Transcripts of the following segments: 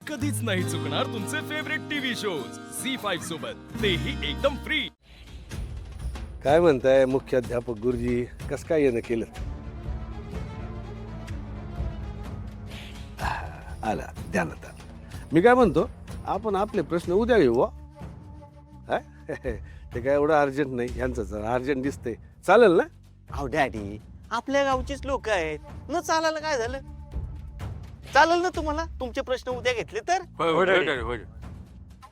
कधीच नाही चुकणार तुमचे फेवरेट टीव्ही शोज झी5 सोबत, तेही एकदम फ्री. काय म्हणताय मुख्याध्यापक गुरुजी, कस काय येणं केलं? आला ध्यानात आलं. मी काय म्हणतो, आपण आपले प्रश्न उद्या घेऊ बुवा. हा? ते काय एवढं अर्जंट नाही, यांचं जरा अर्जंट दिसतंय. चालेल ना? अहो डॅडी, आपल्या गावचीच लोक आहेत, न चालायला काय झालं? चालेल ना तुम्हाला तुमचे प्रश्न उद्या घेतले तर?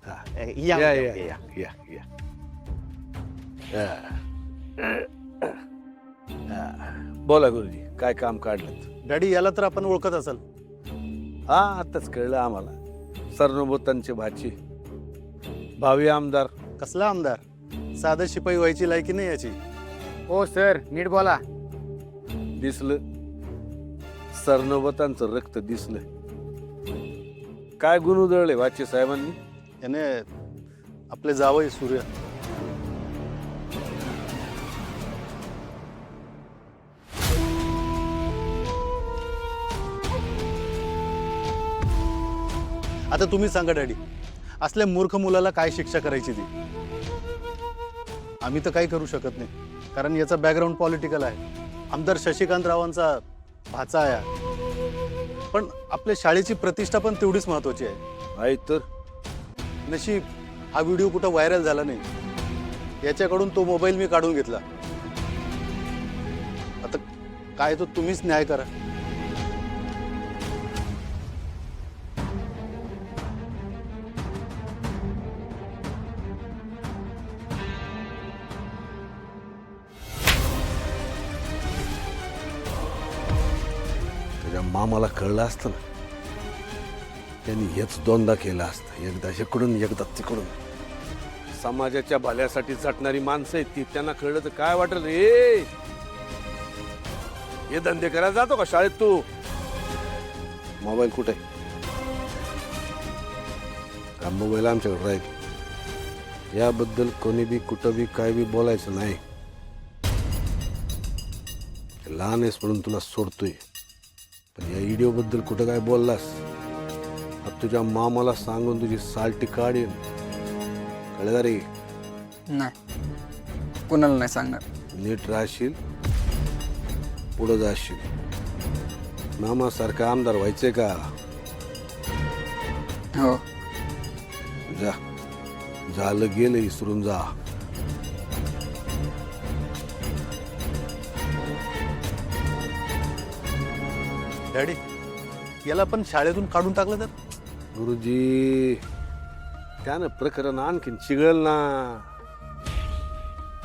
हा. या, या या, या या. या या या. हा. बोला गुरुजी, काय काम काढलं? डॅडी, याला तर आपण ओळखत असाल. हा, आताच कळलं आम्हाला. सरनोबतांचे भाची, भावी आमदार. कसला आमदार? साधा शिपाई व्हायची लायकी नाही याची. हो सर, नीट बोला. दिसलं, सरनोबतांचं रक्त दिसलं. काय गुण उधळले वाचे साहेबांनी? याने आपले जावई सूर्य. आता तुम्ही सांगा डॅडी, असल्या मूर्ख मुलाला काय शिक्षा करायची ती? आम्ही तर काही करू शकत नाही, कारण याचा बॅकग्राऊंड पॉलिटिकल आहे. आमदार शशिकांत रावांचा भाचा आहे. पण आपल्या शाळेची प्रतिष्ठा पण तेवढीच महत्वाची आहे. आहे तर. नशीब हा व्हिडिओ कुठं व्हायरल झाला नाही. याच्याकडून तो मोबाईल मी काढून घेतला. आता काय तो तुम्हीच न्याय करा. त्याच्या मामाला कळलं असतं ना, त्यांनी हेच दोनदा केलं असतं. एकदा इकडून एकदा तिकडून. समाजाच्या भल्यासाठी झटणारी माणसं आहेत ती. त्यांना कळलं तर काय वाटेल रे? हे धंदे करायला जातो का शाळेत तू? मोबाईल कुठे? हा मोबाईल आमच्याकडे राहील. याबद्दल कोणी बी कुठं बी काय बी बोलायचं नाही. लहान आहेस म्हणून तुला सोडतोय, पण या व्हिडिओ बद्दल कुठं काय बोललास, तुझ्या मामाला सांगून तुझी साल्टी काढेन. कळलं रे? नाही, कुणाला नाही सांगणार. नीट राहशील, पुढं जाशील. मामासारखा आमदार व्हायचंय का? हो. जा, झालं गेलं, विसरून जा. डॅडी, याला पण शाळेतून काढून टाकलं तर? गुरुजी, त्यानं प्रकरण आणखीन चिघळल ना,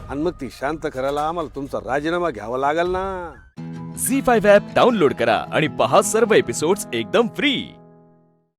आणि मग ती शांत करायला आम्हाला तुमचा राजीनामा घ्यावा लागेल ना. झी5 ॲप डाउनलोड करा आणि पहा सर्व एपिसोड्स एकदम फ्री.